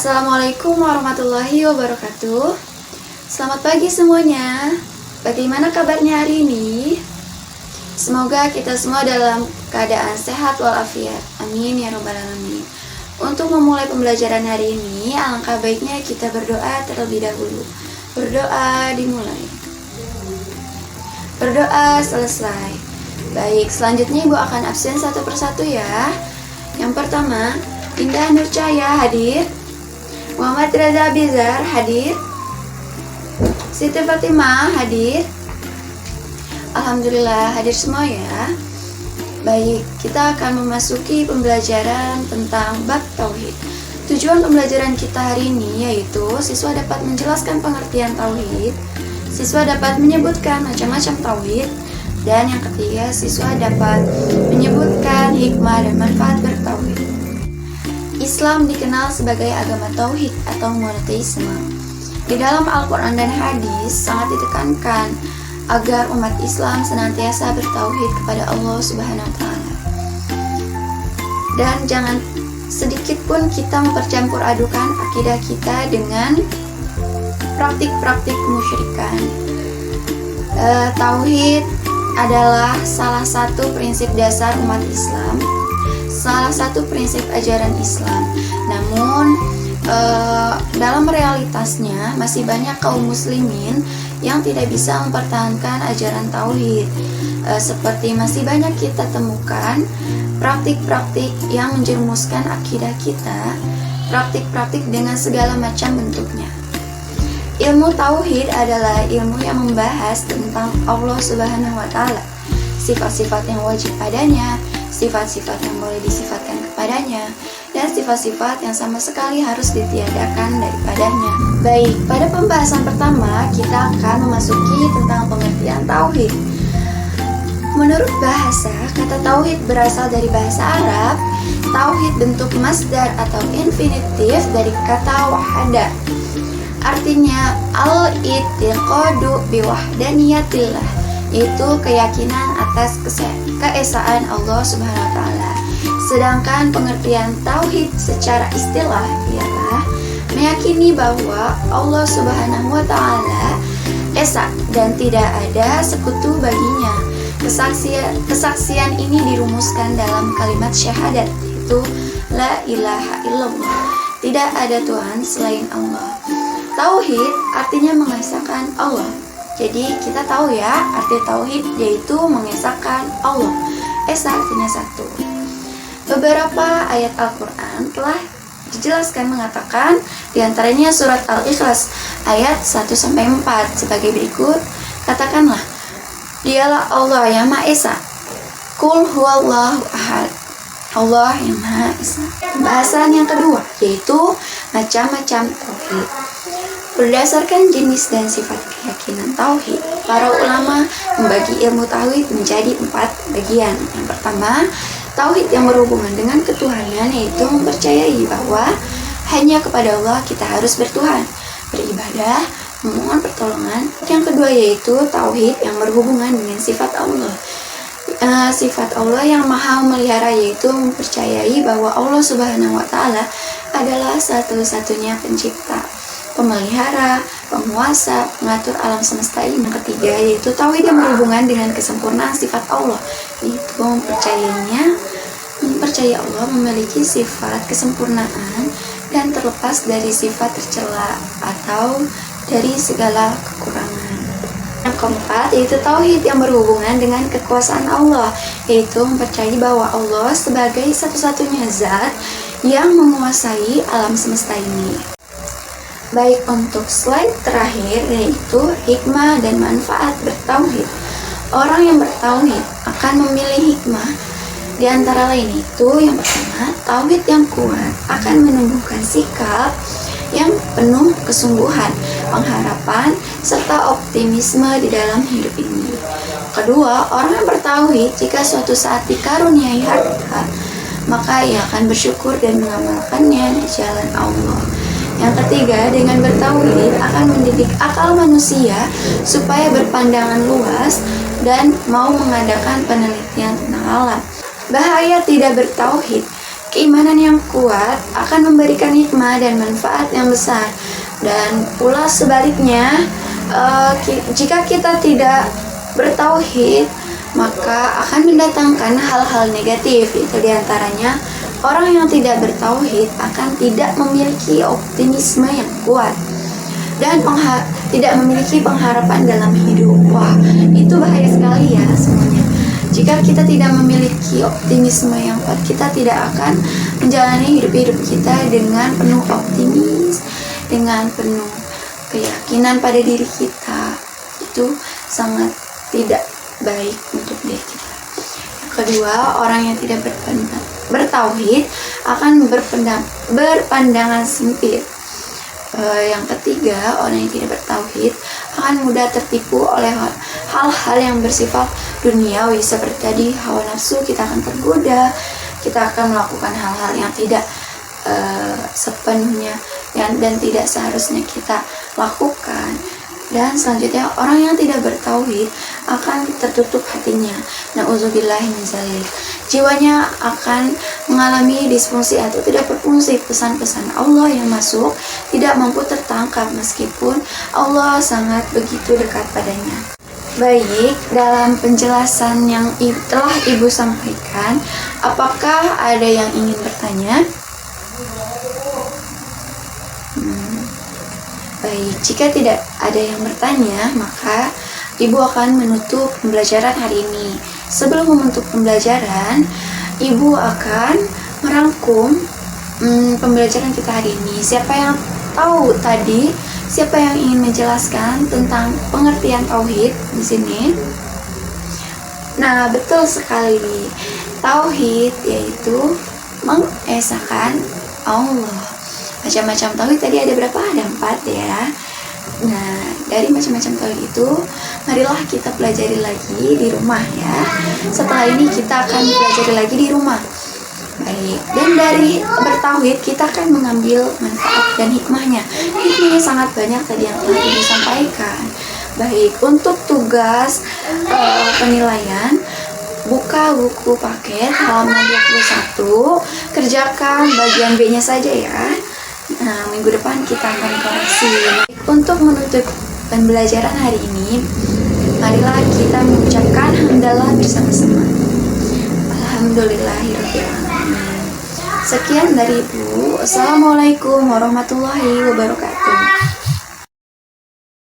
Assalamualaikum warahmatullahi wabarakatuh. Selamat pagi semuanya. Bagaimana kabarnya hari ini? Semoga kita semua dalam keadaan sehat walafiat. Amin ya robbal alamin. Untuk memulai pembelajaran hari ini, alangkah baiknya kita berdoa terlebih dahulu. Berdoa dimulai. Berdoa selesai. Baik, selanjutnya Ibu akan absen satu persatu ya. Yang pertama, Indah Nur Cahaya hadir. Muhammad Reza Bizar hadir. Siti Fatimah hadir. Alhamdulillah hadir semua ya. Baik, kita akan memasuki pembelajaran tentang bab tauhid. Tujuan pembelajaran kita hari ini yaitu siswa dapat menjelaskan pengertian tauhid, siswa dapat menyebutkan macam-macam tauhid, dan yang ketiga siswa dapat menyebutkan hikmah dan manfaat bertauhid. Islam dikenal sebagai agama tauhid atau monoteisme. Di dalam Al-Quran dan hadis sangat ditekankan agar umat Islam senantiasa bertauhid kepada Allah Subhanahu wa Ta'ala. Dan jangan sedikit pun kita mempercampur adukan akidah kita dengan praktik-praktik kemusyrikan. Tauhid adalah salah satu prinsip dasar umat Islam, salah satu prinsip ajaran Islam. Namun dalam realitasnya masih banyak kaum muslimin yang tidak bisa mempertahankan ajaran tauhid. Seperti masih banyak kita temukan praktik-praktik yang menjerumuskan akidah kita, praktik-praktik dengan segala macam bentuknya. Ilmu tauhid adalah ilmu yang membahas tentang Allah Subhanahu wa Ta'ala, sifat-sifat yang wajib padanya, sifat-sifat yang boleh disifatkan kepadanya, dan sifat-sifat yang sama sekali harus ditiadakan daripadanya. Baik, pada pembahasan pertama kita akan memasuki tentang pengertian tauhid. Menurut bahasa, kata tauhid berasal dari bahasa Arab. Tauhid bentuk masdar atau infinitif dari kata wahada. Artinya al-i'tiqadu biwahdaniyatillah, yaitu keyakinan atas keesaan Allah Subhanahu wa Ta'ala. Sedangkan pengertian tauhid secara istilah ialah meyakini bahwa Allah Subhanahu wa Ta'ala esa dan tidak ada sekutu baginya. Kesaksian ini dirumuskan dalam kalimat syahadat, yaitu la ilaha illallah, tidak ada Tuhan selain Allah. Tauhid artinya mengesahkan Allah. Jadi kita tahu ya, arti tauhid yaitu mengesahkan Allah. Esa artinya satu. Beberapa ayat Al-Quran telah dijelaskan mengatakan, diantaranya surat Al-Ikhlas ayat 1-4 sebagai berikut. Katakanlah, dialah Allah yang Maha Esa. Qul huwallahu ahad. Allah yang Maha Esa. Pembahasan yang kedua yaitu macam-macam tauhid. Berdasarkan jenis dan sifat keyakinan tauhid, para ulama membagi ilmu tauhid menjadi 4 bagian. Yang pertama, tauhid yang berhubungan dengan ketuhanan, yaitu mempercayai bahwa hanya kepada Allah kita harus bertuhan, beribadah, memohon pertolongan. Yang kedua yaitu tauhid yang berhubungan dengan sifat Allah. Sifat Allah yang maha memelihara, yaitu mempercayai bahwa Allah Subhanahu wa Ta'ala adalah satu-satunya pencipta, pemelihara, penguasa, pengatur alam semesta ini. Yang ketiga yaitu tauhid yang berhubungan dengan kesempurnaan sifat Allah, yaitu mempercayai Allah memiliki sifat kesempurnaan dan terlepas dari sifat tercela atau dari segala kekurangan. Yang keempat yaitu tauhid yang berhubungan dengan kekuasaan Allah, yaitu mempercayai bahwa Allah sebagai satu-satunya zat yang menguasai alam semesta ini. Baik, untuk slide terakhir yaitu hikmah dan manfaat bertauhid. Orang yang bertauhid akan memilih hikmah. Di antara lain itu, yang pertama, tauhid yang kuat akan menumbuhkan sikap yang penuh kesungguhan, pengharapan, serta optimisme di dalam hidup ini. Kedua, orang yang bertauhid jika suatu saat dikaruniai harta, maka ia akan bersyukur dan mengamalkannya di jalan Allah. Yang ketiga, dengan bertauhid akan mendidik akal manusia supaya berpandangan luas dan mau mengadakan penelitian tentang alam. Bahaya tidak bertauhid, Keimanan yang kuat akan memberikan hikmah dan manfaat yang besar. Dan pula sebaliknya, jika kita tidak bertauhid, maka akan mendatangkan hal-hal negatif. Itu diantaranya orang yang tidak bertauhid akan tidak memiliki optimisme yang kuat dan tidak memiliki pengharapan dalam hidup. Wah, itu bahaya sekali ya semuanya. Jika kita tidak memiliki optimisme yang kuat, kita tidak akan menjalani hidup kita dengan penuh optimis, dengan penuh keyakinan pada diri kita. Itu sangat tidak baik untuk diri kita. Yang kedua, orang yang tidak bertauhid akan berpandangan sempit. Yang ketiga, orang yang tidak bertauhid akan mudah tertipu oleh hal-hal yang bersifat duniawi, seperti tadi hawa nafsu. Kita akan tergoda, kita akan melakukan hal-hal yang tidak sepenuhnya dan tidak seharusnya kita lakukan. Dan selanjutnya, orang yang tidak bertauhid akan tertutup hatinya. Na'udzubillahi min dzalik. Jiwanya akan mengalami disfungsi atau tidak berfungsi. Pesan-pesan Allah yang masuk tidak mampu tertangkap meskipun Allah sangat begitu dekat padanya. Baik, dalam penjelasan yang telah Ibu sampaikan, apakah ada yang ingin bertanya? Baik, jika tidak ada yang bertanya, maka Ibu akan menutup pembelajaran hari ini. Sebelum menutup pembelajaran, Ibu akan merangkum pembelajaran kita hari ini. Siapa yang tahu tadi? Siapa yang ingin menjelaskan tentang pengertian tauhid di sini? Nah, betul sekali. Tauhid yaitu mengesahkan Allah. Macam-macam tauhid tadi ada berapa? Ada 4 ya. Nah, dari macam-macam tauhid itu, marilah kita pelajari lagi di rumah ya. Setelah ini kita akan pelajari lagi di rumah. Baik, dan dari bertauhid kita akan mengambil manfaat dan hikmahnya. Hikmahnya sangat banyak tadi yang telah disampaikan. Baik, untuk tugas penilaian, buka buku paket halaman 21, kerjakan bagian B-nya saja ya. Nah, minggu depan kita akan koreksi. Untuk menutup pembelajaran hari ini, marilah kita mengucapkan hamdalah bersama-sama. Alhamdulillahirabbil alamin. Sekian dari Ibu. Assalamualaikum warahmatullahi wabarakatuh.